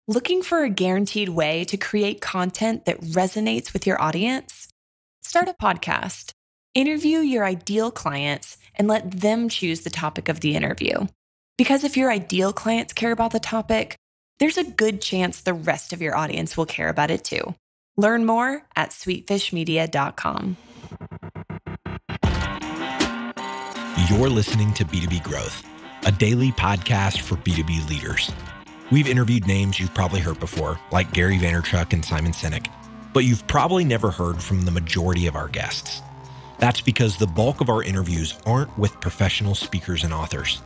Looking for a guaranteed way to create content that resonates with your audience? Start a podcast. Interview your ideal clients and let them choose the topic of the interview. Because if your ideal clients care about the topic, there's a good chance the rest of your audience will care about it too. Learn more at sweetfishmedia.com. You're listening to B2B Growth, a daily podcast for B2B leaders. We've interviewed names you've probably heard before, like Gary Vaynerchuk and Simon Sinek, but you've probably never heard from the majority of our guests. That's because the bulk of our interviews aren't with professional speakers and authors.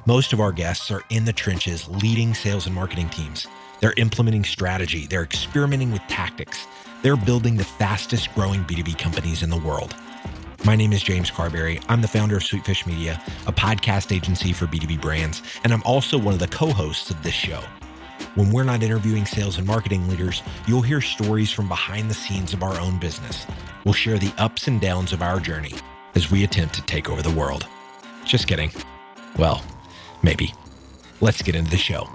Most of our guests are in the trenches leading sales and marketing teams. They're implementing strategy. They're experimenting with tactics. They're building the fastest growing B2B companies in the world. My name is James Carberry. I'm the founder of Sweetfish Media, a podcast agency for B2B brands, and I'm also one of the co-hosts of this show. When we're not interviewing sales and marketing leaders, you'll hear stories from behind the scenes of our own business. We'll share the ups and downs of our journey as we attempt to take over the world. Just kidding. Well, maybe. Let's get into the show.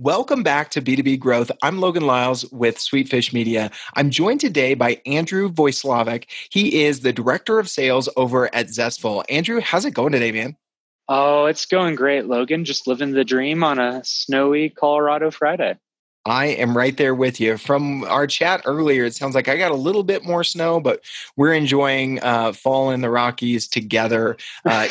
Welcome back to B2B Growth. I'm Logan Lyles with Sweetfish Media. I'm joined today by Andrew Vojslavek. He is the Director of Sales over at Zestful. Andrew, how's it going today, man? Oh, it's going great, Logan. Just living the dream on a snowy Colorado Friday. I am right there with you. From our chat earlier, it sounds like I got a little bit more snow, but we're enjoying fall in the Rockies together,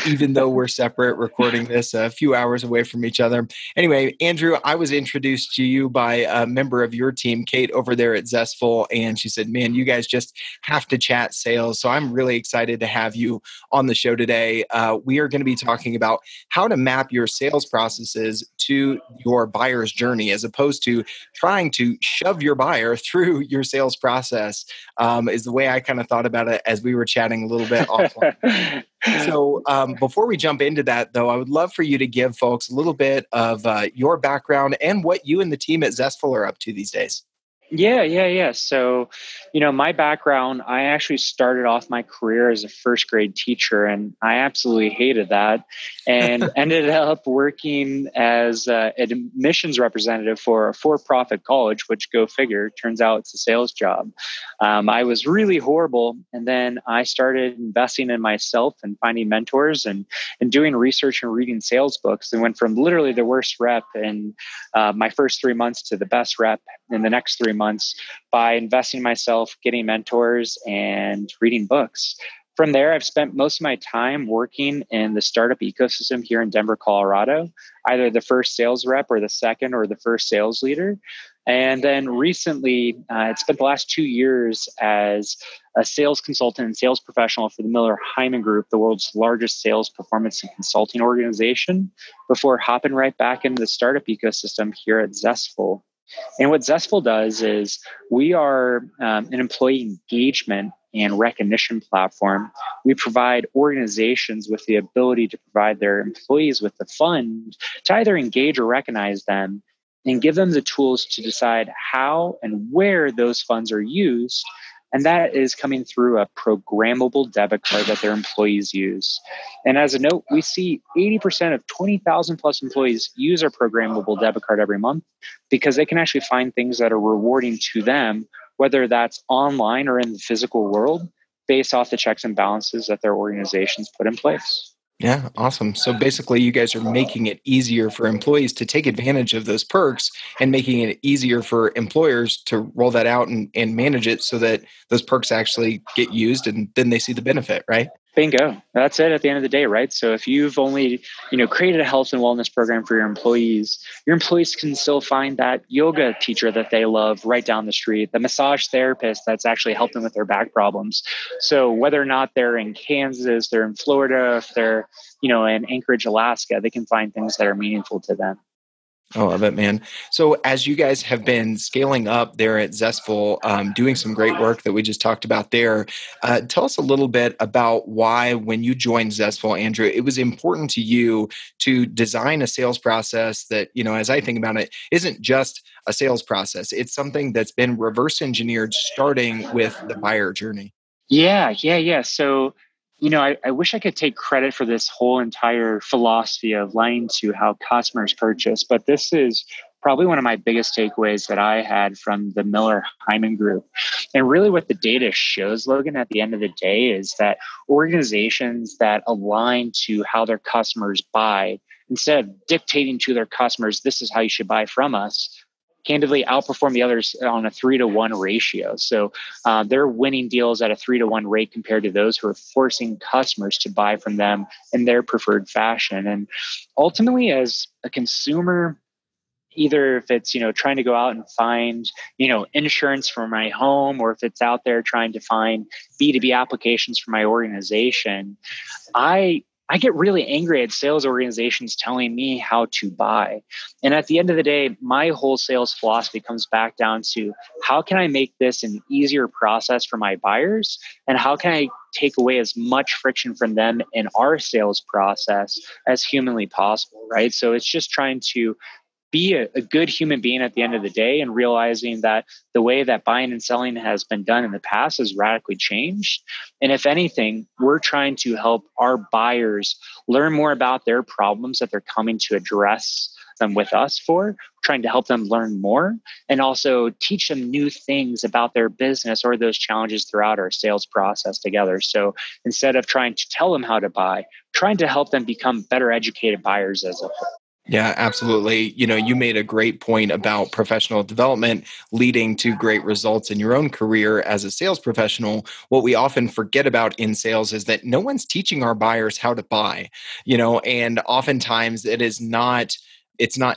even though we're separate, recording this a few hours away from each other. Anyway, Andrew, I was introduced to you by a member of your team, Kate, over there at Zestful, and she said, man, you guys just have to chat sales. So I'm really excited to have you on the show today. We are going to be talking about how to map your sales processes to your buyer's journey, as opposed to trying to shove your buyer through your sales process, is the way I kind of thought about it as we were chatting a little bit offline. So before we jump into that, though, I would love for you to give folks a little bit of your background and what you and the team at Zestful are up to these days. Yeah. So, my background, I actually started off my career as a first grade teacher, and I absolutely hated that and ended up working as an admissions representative for a for-profit college, which, go figure, turns out it's a sales job. I was really horrible. And then I started investing in myself and finding mentors and doing research and reading sales books, and went from literally the worst rep in my first 3 months to the best rep in the next 3 months by investing in myself, getting mentors, and reading books. From there, I've spent most of my time working in the startup ecosystem here in Denver, Colorado, either the first sales rep or the second or the first sales leader. And then recently, I spent the last 2 years as a sales consultant and sales professional for the Miller-Heiman Group, the world's largest sales performance and consulting organization, before hopping right back into the startup ecosystem here at Zestful. And what Zestful does is we are an employee engagement and recognition platform. We provide organizations with the ability to provide their employees with the fund to either engage or recognize them and give them the tools to decide how and where those funds are used. And that is coming through a programmable debit card that their employees use. And as a note, we see 80% of 20,000 plus employees use our programmable debit card every month because they can actually find things that are rewarding to them, whether that's online or in the physical world, based off the checks and balances that their organizations put in place. Yeah, awesome. So basically, you guys are making it easier for employees to take advantage of those perks and making it easier for employers to roll that out and manage it so that those perks actually get used and then they see the benefit, right? Bingo. That's it at the end of the day, right? So if you've only, created a health and wellness program for your employees can still find that yoga teacher that they love right down the street, the massage therapist that's actually helping with their back problems. So whether or not they're in Kansas, they're in Florida, if they're, in Anchorage, Alaska, they can find things that are meaningful to them. I love it, man. So as you guys have been scaling up there at Zestful, doing some great work that we just talked about there, tell us a little bit about why when you joined Zestful, Andrew, it was important to you to design a sales process that, as I think about it, isn't just a sales process. It's something that's been reverse engineered starting with the buyer journey. Yeah. So I wish I could take credit for this whole entire philosophy of lying to how customers purchase, but this is probably one of my biggest takeaways that I had from the Miller Hyman group. And really what the data shows, Logan, at the end of the day is that organizations that align to how their customers buy, instead of dictating to their customers, this is how you should buy from us, candidly outperform the others on a 3-to-1 ratio. So they're winning deals at a 3-to-1 rate compared to those who are forcing customers to buy from them in their preferred fashion. And ultimately, as a consumer, either if it's trying to go out and find insurance for my home, or if it's out there trying to find B2B applications for my organization, I get really angry at sales organizations telling me how to buy. And at the end of the day, my whole sales philosophy comes back down to how can I make this an easier process for my buyers? And how can I take away as much friction from them in our sales process as humanly possible, right? So it's just trying to be a good human being at the end of the day, and realizing that the way that buying and selling has been done in the past has radically changed. And if anything, we're trying to help our buyers learn more about their problems that they're coming to address them with us for, trying to help them learn more, and also teach them new things about their business or those challenges throughout our sales process together. So instead of trying to tell them how to buy, trying to help them become better educated buyers as a whole. Yeah, absolutely. You made a great point about professional development leading to great results in your own career as a sales professional. What we often forget about in sales is that no one's teaching our buyers how to buy, and oftentimes it's not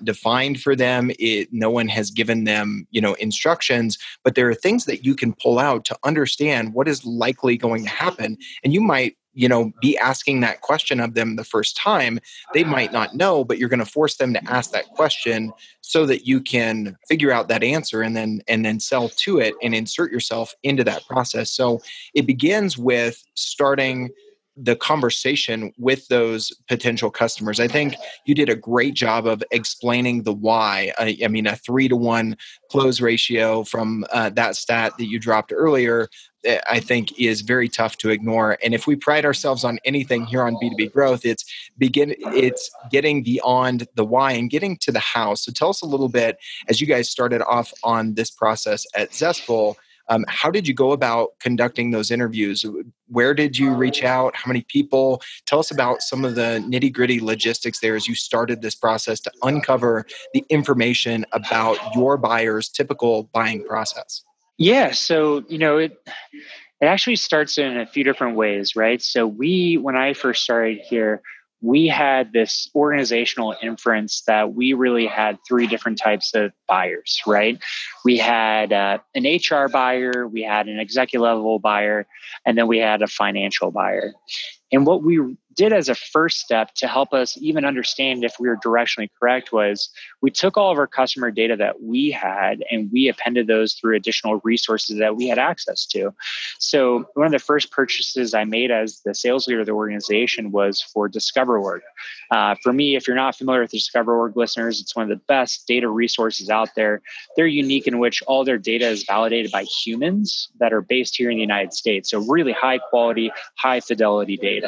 defined for them. No one has given them, instructions, but there are things that you can pull out to understand what is likely going to happen. And you might, be asking that question of them the first time. They might not know, but you're going to force them to ask that question so that you can figure out that answer and then sell to it and insert yourself into that process. So it begins with starting the conversation with those potential customers. I think you did a great job of explaining the why. I mean, a 3-to-1 close ratio from that stat that you dropped earlier, I think is very tough to ignore. And if we pride ourselves on anything here on B2B Growth, it's getting beyond the why and getting to the how. So tell us a little bit, as you guys started off on this process at Zestful, how did you go about conducting those interviews? Where did you reach out? How many people? Tell us about some of the nitty-gritty logistics there as you started this process to uncover the information about your buyer's typical buying process. Yeah, so it actually starts in a few different ways, right? So when I first started here, we had this organizational inference that we really had 3 different types of buyers, right? We had an HR buyer, we had an executive level buyer, and then we had a financial buyer. And what we did as a first step to help us even understand if we were directionally correct was we took all of our customer data that we had and we appended those through additional resources that we had access to. So one of the first purchases I made as the sales leader of the organization was for DiscoverOrg. For me, if you're not familiar with DiscoverOrg listeners, it's one of the best data resources out there. They're unique in which all their data is validated by humans that are based here in the United States. So really high quality, high fidelity data.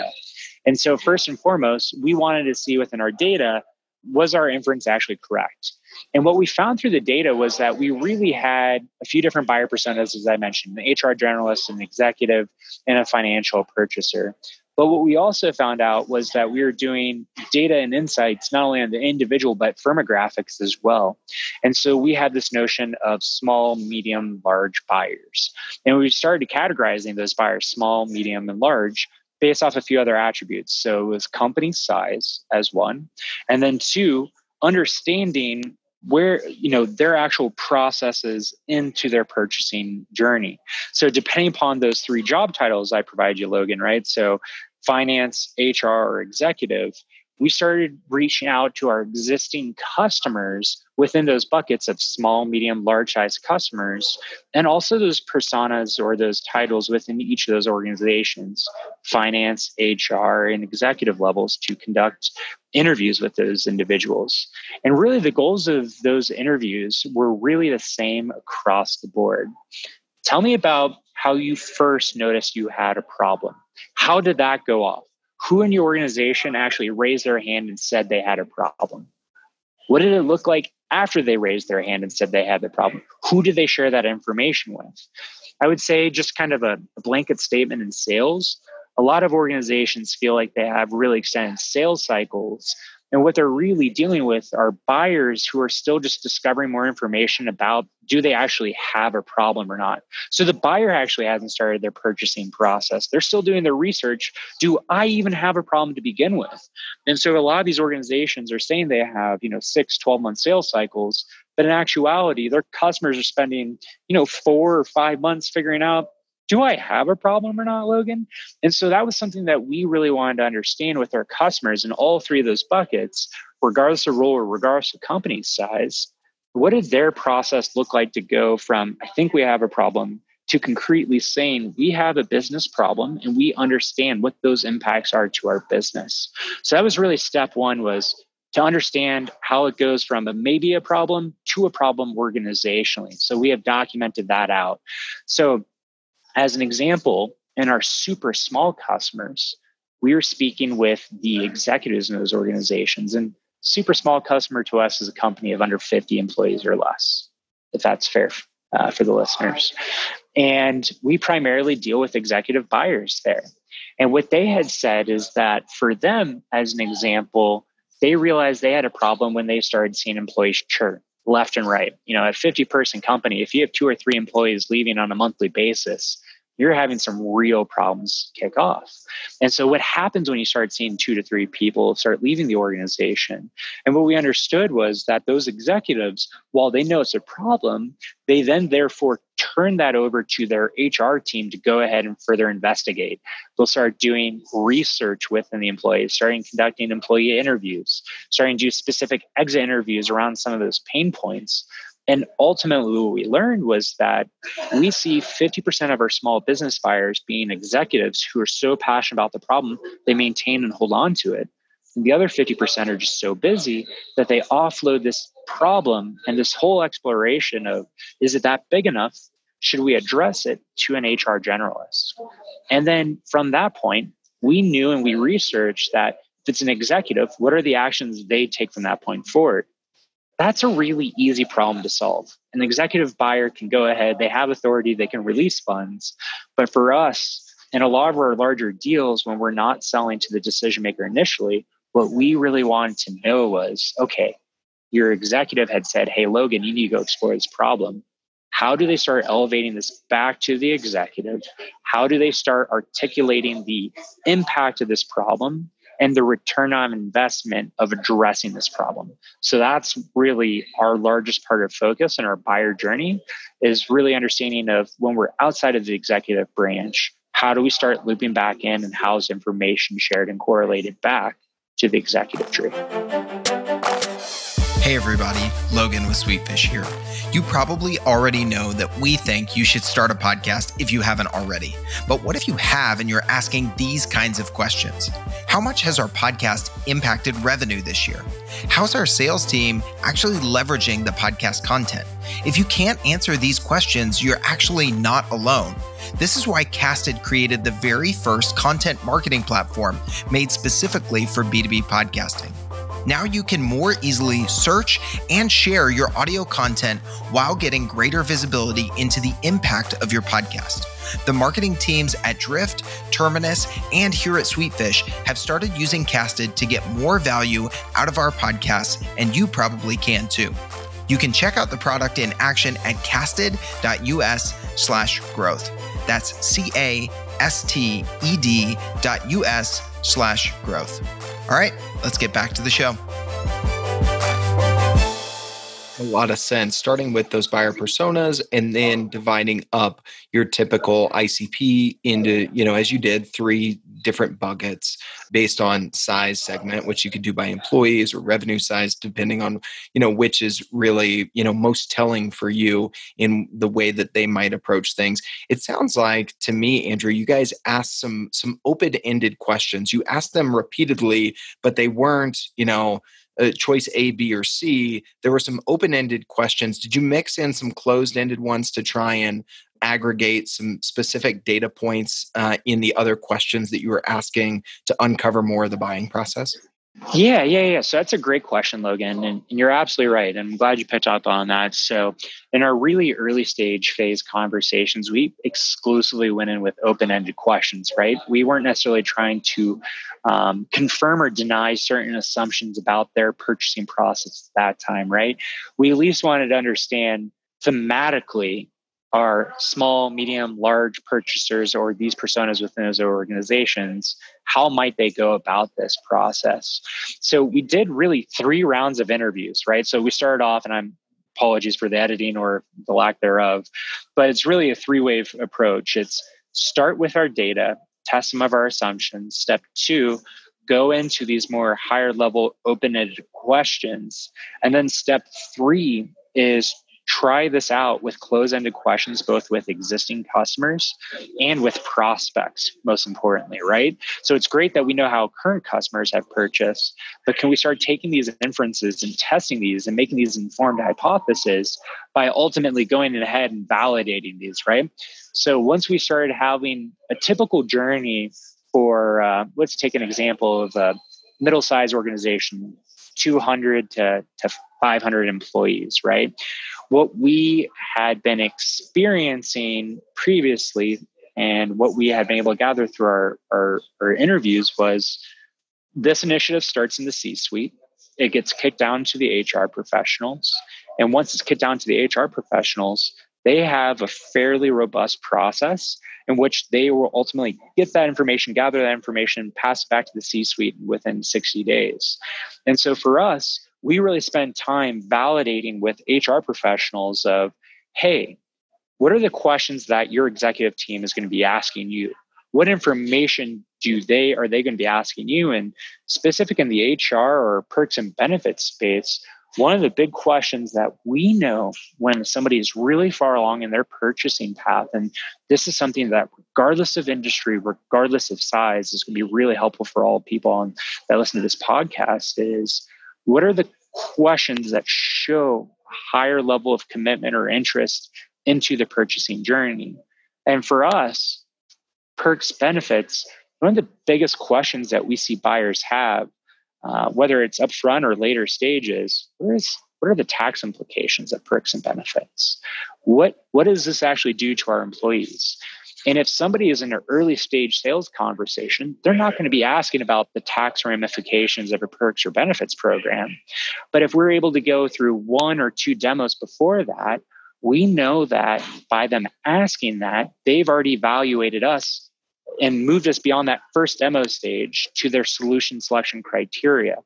And so first and foremost, we wanted to see within our data, was our inference actually correct? And what we found through the data was that we really had a few different buyer personas, as I mentioned, an HR generalist, an executive, and a financial purchaser. But what we also found out was that we were doing data and insights, not only on the individual, but firmographics as well. And so we had this notion of small, medium, large buyers. And we started categorizing those buyers, small, medium, and large, based off a few other attributes. So it was company size as one, and then 2, understanding where, their actual processes into their purchasing journey. So depending upon those 3 job titles I provide you, Logan, right? So finance, HR, or executive, we started reaching out to our existing customers within those buckets of small, medium, large size customers, and also those personas or those titles within each of those organizations, finance, HR, and executive levels, to conduct interviews with those individuals. And really the goals of those interviews were really the same across the board. Tell me about how you first noticed you had a problem. How did that go off? Who in your organization actually raised their hand and said they had a problem? What did it look like after they raised their hand and said they had the problem? Who did they share that information with? I would say just kind of a blanket statement in sales. A lot of organizations feel like they have really extended sales cycles. And what they're really dealing with are buyers who are still just discovering more information about, do they actually have a problem or not? So the buyer actually hasn't started their purchasing process. They're still doing their research. Do I even have a problem to begin with? And so a lot of these organizations are saying they have, 6, 12-month sales cycles, but in actuality, their customers are spending, 4 or 5 months figuring out, do I have a problem or not, Logan? And so that was something that we really wanted to understand with our customers in all three of those buckets, regardless of role or regardless of company size. What did their process look like to go from, I think we have a problem, to concretely saying we have a business problem and we understand what those impacts are to our business? So that was really step one, was to understand how it goes from maybe a problem to a problem organizationally. So we have documented that out. So as an example, in our super small customers, we are speaking with the executives in those organizations. And super small customer to us is a company of under 50 employees or less, if that's fair for the listeners. And we primarily deal with executive buyers there. And what they had said is that for them, as an example, they realized they had a problem when they started seeing employees churn left and right. At a 50-person company, if you have 2 or 3 employees leaving on a monthly basis, you're having some real problems kick off. And so what happens when you start seeing 2 to 3 people start leaving the organization? And what we understood was that those executives, while they know it's a problem, they then therefore turn that over to their HR team to go ahead and further investigate. They'll start doing research within the employees, starting conducting employee interviews, starting to do specific exit interviews around some of those pain points. And ultimately, what we learned was that we see 50% of our small business buyers being executives who are so passionate about the problem, they maintain and hold on to it. And the other 50% are just so busy that they offload this problem and this whole exploration of, is it that big enough? Should we address it, to an HR generalist? And then from that point, we knew and we researched that if it's an executive, what are the actions they take from that point forward? That's a really easy problem to solve. An executive buyer can go ahead, they have authority, they can release funds. But for us, in a lot of our larger deals, when we're not selling to the decision maker initially, what we really wanted to know was, okay, your executive had said, hey, Logan, you need to go explore this problem. How do they start elevating this back to the executive? How do they start articulating the impact of this problem and the return on investment of addressing this problem? So that's really our largest part of focus in our buyer journey, is really understanding of when we're outside of the executive branch, how do we start looping back in, and how's information shared and correlated back to the executive tree? Hey everybody, Logan with Sweetfish here. You probably already know that we think you should start a podcast if you haven't already. But what if you have and you're asking these kinds of questions? How much has our podcast impacted revenue this year? How's our sales team actually leveraging the podcast content? If you can't answer these questions, you're actually not alone. This is why Casted created the very first content marketing platform made specifically for B2B podcasting. Now you can more easily search and share your audio content while getting greater visibility into the impact of your podcast. The marketing teams at Drift, Terminus, and here at Sweetfish have started using Casted to get more value out of our podcasts, and you probably can too. You can check out the product in action at casted.us/growth. That's casted.us/growth. All right, let's get back to the show. A lot of sense, starting with those buyer personas and then dividing up your typical ICP into, as you did, 3 different buckets based on size segment, which you could do by employees or revenue size, depending on, which is really, most telling for you in the way that they might approach things. It sounds like to me, Andrew, you guys asked some open-ended questions. You asked them repeatedly, but they weren't, choice A, B, or C, there were some open-ended questions. Did you mix in some closed-ended ones to try and aggregate some specific data points in the other questions that you were asking to uncover more of the buying process? Yeah. So that's a great question, Logan. And you're absolutely right. I'm glad you picked up on that. So in our really early stage phase conversations, we exclusively went in with open-ended questions, right? We weren't necessarily trying to confirm or deny certain assumptions about their purchasing process at that time, right? We at least wanted to understand thematically are small, medium, large purchasers or these personas within those organizations, how might they go about this process? So we did really 3 rounds of interviews, right? So we started off, and I'm apologies for the editing or the lack thereof, but it's really a 3-way approach. It's start with our data, test some of our assumptions. Step 2, go into these more higher level open-ended questions. And then step 3 is try this out with close-ended questions, both with existing customers and with prospects, most importantly, right? So it's great that we know how current customers have purchased, but can we start taking these inferences and testing these and making these informed hypotheses by ultimately going ahead and validating these, right? So once we started having a typical journey for, let's take an example of a middle-sized organization, 200 to 500 employees, right? What we had been experiencing previously and what we had been able to gather through our interviews was this initiative starts in the C-suite. It gets kicked down to the HR professionals. And once it's kicked down to the HR professionals, they have a fairly robust process in which they will ultimately get that information, gather that information, pass it back to the C-suite within 60 days. And so for us, we really spend time validating with HR professionals of, hey, what are the questions that your executive team is going to be asking you? What information are they going to be asking you? And specific in the HR or perks and benefits space, one of the big questions that we know when somebody is really far along in their purchasing path, and this is something that regardless of industry, regardless of size, is going to be really helpful for all people that listen to this podcast, is what are the questions that show a higher level of commitment or interest into the purchasing journey? And for us, perks, benefits, one of the biggest questions that we see buyers have, whether it's upfront or later stages, what are the tax implications of perks and benefits? What does this actually do to our employees? And if somebody is in an early stage sales conversation, they're not going to be asking about the tax ramifications of a perks or benefits program. But if we're able to go through 1 or 2 demos before that, we know that by them asking that, they've already evaluated us and moved us beyond that first demo stage to their solution selection criteria.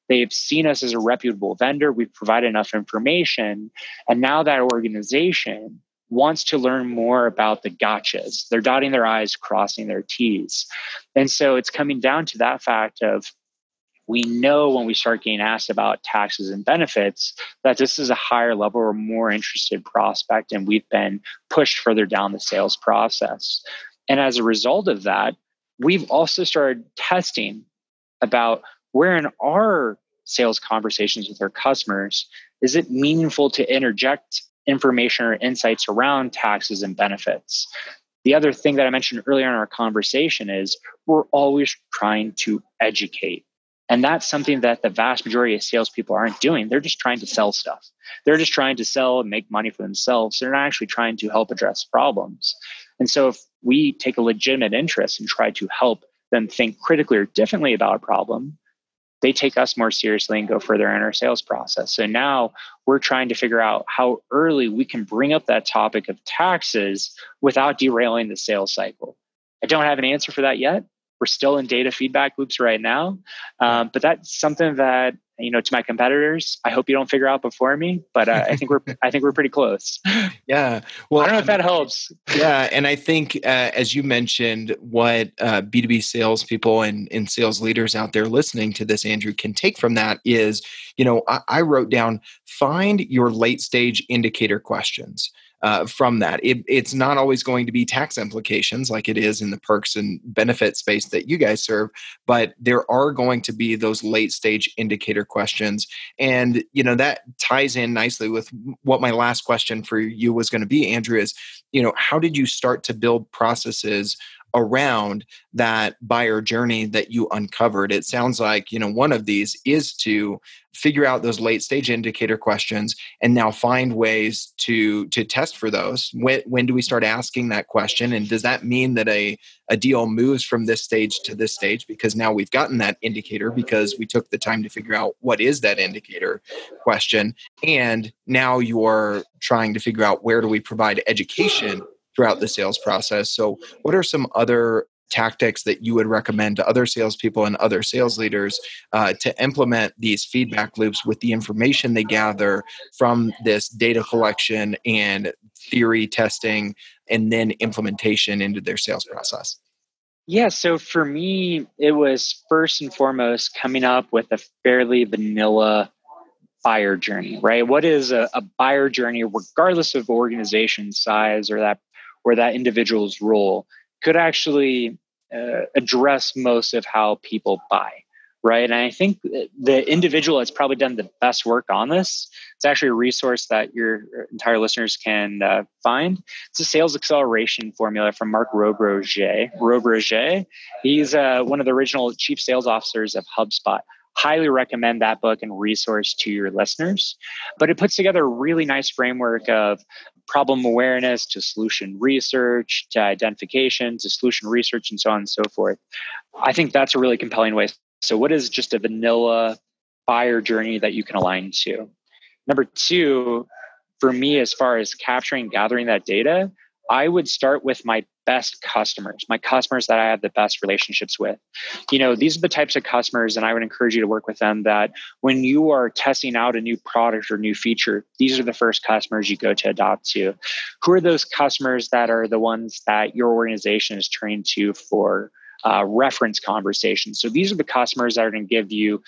They've seen us as a reputable vendor. We've provided enough information. And now that organization wants to learn more about the gotchas. They're dotting their I's, crossing their T's. And so it's coming down to that fact of, we know when we start getting asked about taxes and benefits that this is a higher level or more interested prospect, and we've been pushed further down the sales process. And as a result of that, we've also started testing about where in our sales conversations with our customers, is it meaningful to interject information or insights around taxes and benefits? The other thing that I mentioned earlier in our conversation is we're always trying to educate. And that's something that the vast majority of salespeople aren't doing. They're just trying to sell stuff. They're just trying to sell and make money for themselves. They're not actually trying to help address problems. And so if we take a legitimate interest and try to help them think critically or differently about a problem, they take us more seriously and go further in our sales process. So now we're trying to figure out how early we can bring up that topic of taxes without derailing the sales cycle. I don't have an answer for that yet. We're still in data feedback loops right now. But that's something that, to my competitors, I hope you don't figure out before me, but I think we're pretty close. Yeah. Well, I don't know if that helps. Yeah. And I think, as you mentioned, what B2B salespeople and sales leaders out there listening to this, Andrew, can take from that is, I wrote down, find your late stage indicator questions. from that. It's not always going to be tax implications like it is in the perks and benefit space that you guys serve, but there are going to be those late stage indicator questions. And, that ties in nicely with what my last question for you was going to be, Andrew, is, how did you start to build processes around that buyer journey that you uncovered? It sounds like, one of these is to figure out those late stage indicator questions and now find ways to test for those. When do we start asking that question? And does that mean that a deal moves from this stage to this stage because now we've gotten that indicator because we took the time to figure out what is that indicator question? And now you're trying to figure out where do we provide education throughout the sales process. So what are some other tactics that you would recommend to other salespeople and other sales leaders to implement these feedback loops with the information they gather from this data collection and theory testing and then implementation into their sales process? Yeah, so for me, it was first and foremost coming up with a fairly vanilla buyer journey, right? What is a buyer journey, regardless of organization size or that individual's role, could actually address most of how people buy, right? And I think the individual that's probably done the best work on this, it's actually a resource that your entire listeners can find. It's a sales acceleration formula from Mark Roberger. He's one of the original chief sales officers of HubSpot. Highly recommend that book and resource to your listeners. But it puts together a really nice framework of problem awareness to solution research, to identification, to solution research, and so on and so forth. I think that's a really compelling way. So what is just a vanilla buyer journey that you can align to? Number two, for me, as far as capturing, gathering that data, I would start with my best customers, my customers that I have the best relationships with. These are the types of customers, and I would encourage you to work with them, that when you are testing out a new product or new feature, these are the first customers you go to adopt to. Who are those customers that are the ones that your organization is trained to for reference conversations? So these are the customers that are going to give you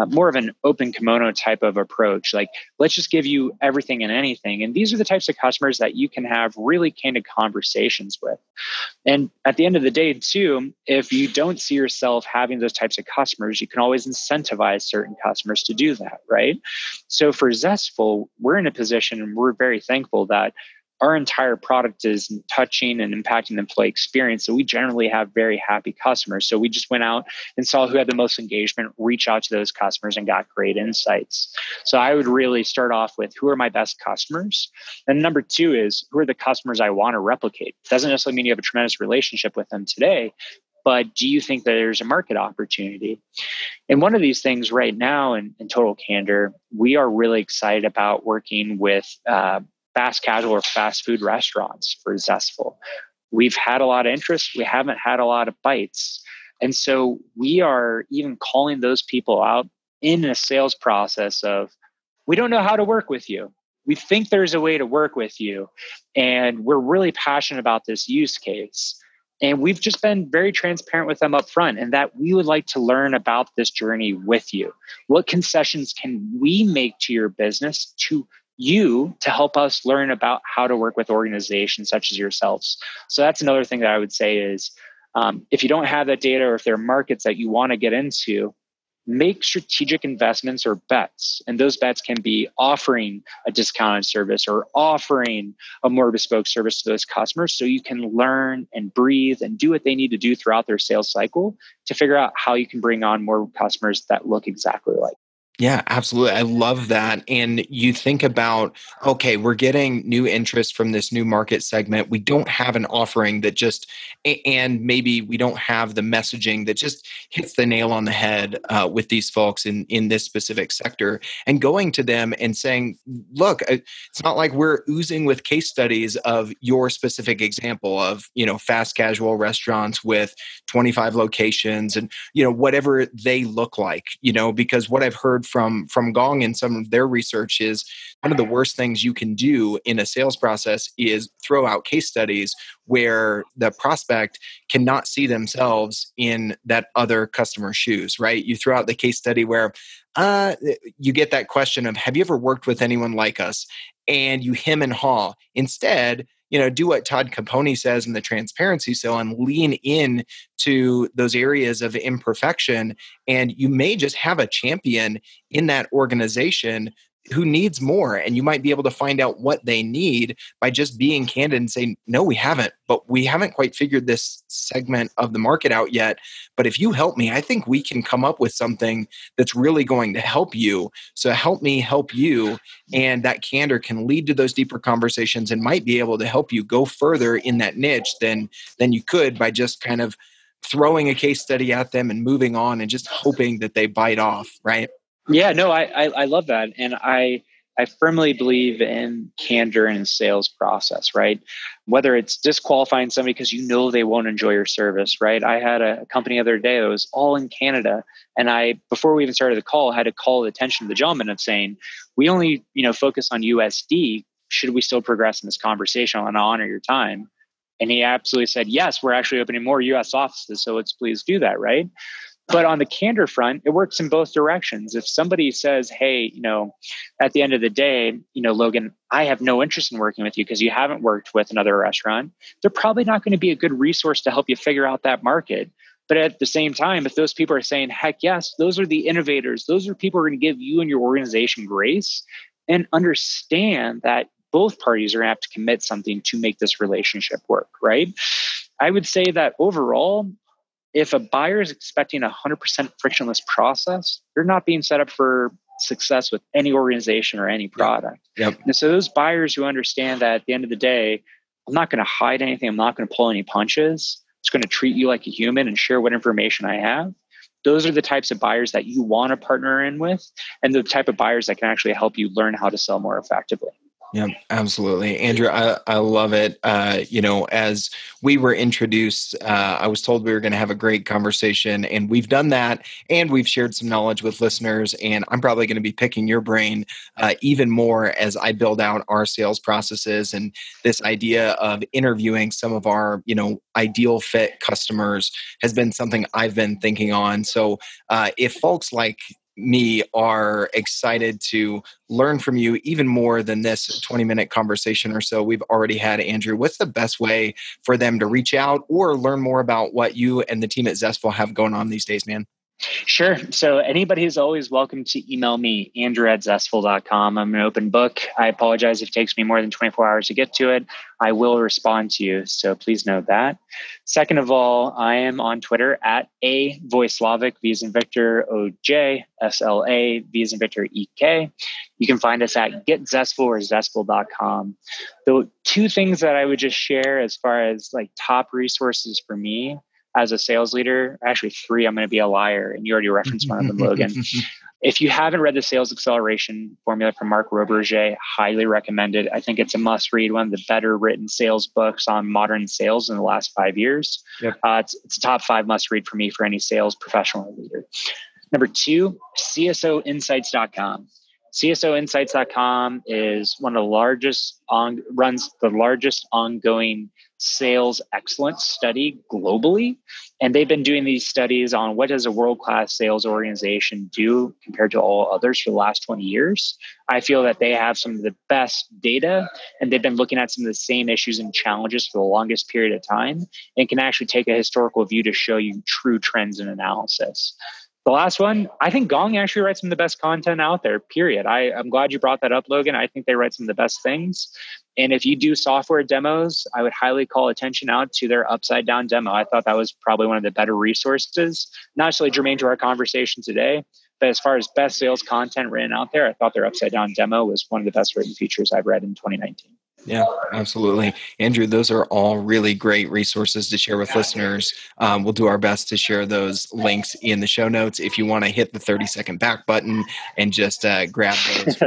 more of an open kimono type of approach. Like, let's just give you everything and anything. And these are the types of customers that you can have really candid conversations with. And at the end of the day, too, if you don't see yourself having those types of customers, you can always incentivize certain customers to do that, right? So for Zestful, we're in a position, and we're very thankful that our entire product is touching and impacting the employee experience. So we generally have very happy customers. So we just went out and saw who had the most engagement, reach out to those customers, and got great insights. So I would really start off with, who are my best customers? And number two is, who are the customers I want to replicate? Doesn't necessarily mean you have a tremendous relationship with them today, but do you think that there's a market opportunity? And one of these things right now, in total candor, we are really excited about working with fast casual or fast food restaurants for Zestful. We've had a lot of interest. We haven't had a lot of bites. And so we are even calling those people out in a sales process of, we don't know how to work with you. We think there's a way to work with you. And we're really passionate about this use case. And we've just been very transparent with them up front, and that we would like to learn about this journey with you. What concessions can we make to your business to help us learn about how to work with organizations such as yourselves? So that's another thing that I would say is, if you don't have that data, or if there are markets that you want to get into, make strategic investments or bets. And those bets can be offering a discounted service or offering a more bespoke service to those customers, so you can learn and breathe and do what they need to do throughout their sales cycle to figure out how you can bring on more customers that look exactly like. Yeah, absolutely. I love that. And you think about, okay, we're getting new interest from this new market segment. We don't have an offering that and maybe we don't have the messaging that just hits the nail on the head with these folks in this specific sector. And going to them and saying, look, it's not like we're oozing with case studies of your specific example of, fast casual restaurants with 25 locations and, whatever they look like, because what I've heard from Gong and some of their research is one of the worst things you can do in a sales process is throw out case studies where the prospect cannot see themselves in that other customer's shoes, right? You throw out the case study where you get that question of, have you ever worked with anyone like us? and you hem and haw. Instead, do what Todd Capone says in the Transparency Cell and lean in to those areas of imperfection. And you may just have a champion in that organization who needs more. And you might be able to find out what they need by just being candid and saying, no, we haven't, but we haven't quite figured this segment of the market out yet. But if you help me, I think we can come up with something that's really going to help you. So help me help you. And that candor can lead to those deeper conversations and might be able to help you go further in that niche than you could by just kind of throwing a case study at them and moving on and just hoping that they bite off, right? Yeah, no, I love that. And I firmly believe in candor in sales process, right? Whether it's disqualifying somebody because they won't enjoy your service, right? I had a company the other day that was all in Canada. And before we even started the call, had to call the attention of the gentleman of saying, we only, focus on USD. Should we still progress in this conversation? I want to honor your time. And he absolutely said, yes, we're actually opening more US offices. So let's please do that, right? But on the candor front, it works in both directions. If somebody says, hey, at the end of the day, Logan, I have no interest in working with you because you haven't worked with another restaurant, they're probably not going to be a good resource to help you figure out that market. But at the same time, if those people are saying, heck yes, those are the innovators, those are people who are going to give you and your organization grace, and understand that both parties are going to have to commit something to make this relationship work, right? I would say that overall, if a buyer is expecting a 100% frictionless process, they're not being set up for success with any organization or any product. Yep. And so those buyers who understand that at the end of the day, I'm not going to hide anything, I'm not going to pull any punches, I'm just going to treat you like a human and share what information I have. Those are the types of buyers that you want to partner in with, and the type of buyers that can actually help you learn how to sell more effectively. Yeah, absolutely. Andrew, I love it. As we were introduced, I was told we were going to have a great conversation, and we've done that, and we've shared some knowledge with listeners, and I'm probably going to be picking your brain even more as I build out our sales processes. And this idea of interviewing some of our, ideal fit customers has been something I've been thinking on. So if folks like me are excited to learn from you even more than this 20-minute conversation or so we've already had, Andrew, what's the best way for them to reach out or learn more about what you and the team at Zestful have going on these days, man? Sure. So anybody is always welcome to email me, andrew@zestful.com. I'm an open book. I apologize if it takes me more than 24 hours to get to it. I will respond to you. So please note that. Second of all, I am on Twitter at @Vojslavek, V as in Victor, OJ, SLA, V as in Victor, EK. You can find us at GetZestful or Zestful.com. The two things that I would just share as far as like top resources for me as a sales leader, actually three, I'm going to be a liar. And you already referenced one of them, Logan. If you haven't read the Sales Acceleration Formula from Mark Roberger, highly recommend it. I think it's a must read, one of the better written sales books on modern sales in the last 5 years. Yep. It's a top 5 must read for me for any sales professional or leader. Number 2, CSOinsights.com. CSOinsights.com is one of the largest, runs the largest ongoing sales excellence study globally. And they've been doing these studies on what does a world-class sales organization do compared to all others for the last 20 years. I feel that they have some of the best data, and they've been looking at some of the same issues and challenges for the longest period of time, and can actually take a historical view to show you true trends and analysis. The last one, I think Gong actually writes some of the best content out there, period. I'm glad you brought that up, Logan. I think they write some of the best things. And if you do software demos, I would highly call attention out to their Upside Down demo. I thought that was probably one of the better resources, not necessarily germane to our conversation today, but as far as best sales content written out there, I thought their Upside Down demo was one of the best written features I've read in 2019. Yeah, absolutely. Andrew, those are all really great resources to share with listeners. We'll do our best to share those links in the show notes. If you want to hit the 30-second back button and just grab those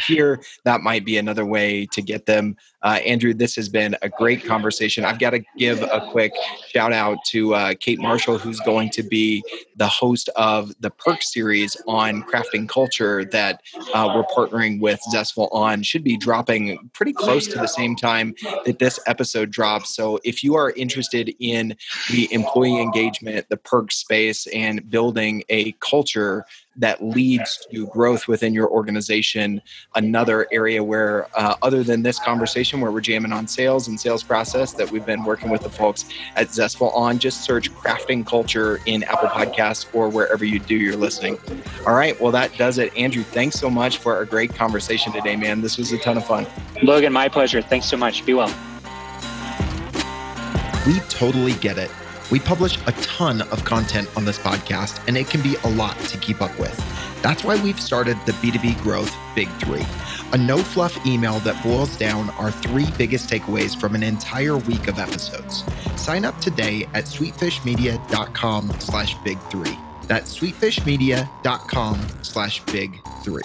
here, that might be another way to get them. Andrew, this has been a great conversation. I've got to give a quick shout out to Kate Marshall, who's going to be the host of the Perk series on crafting culture that we're partnering with Zestful on. Should be dropping pretty close to the same time that this episode drops. So if you are interested in the employee engagement, the Perk space, and building a culture that leads to growth within your organization. Another area where, other than this conversation where we're jamming on sales and sales process, that we've been working with the folks at Zestful on, just search Crafting Culture in Apple Podcasts or wherever you do your listening. All right. Well, that does it. Andrew, thanks so much for a great conversation today, man. This was a ton of fun. Logan, my pleasure. Thanks so much. Be well. We totally get it. We publish a ton of content on this podcast, and it can be a lot to keep up with. That's why we've started the B2B Growth Big Three, a no-fluff email that boils down our 3 biggest takeaways from an entire week of episodes. Sign up today at sweetfishmedia.com/big3. That's sweetfishmedia.com/big3.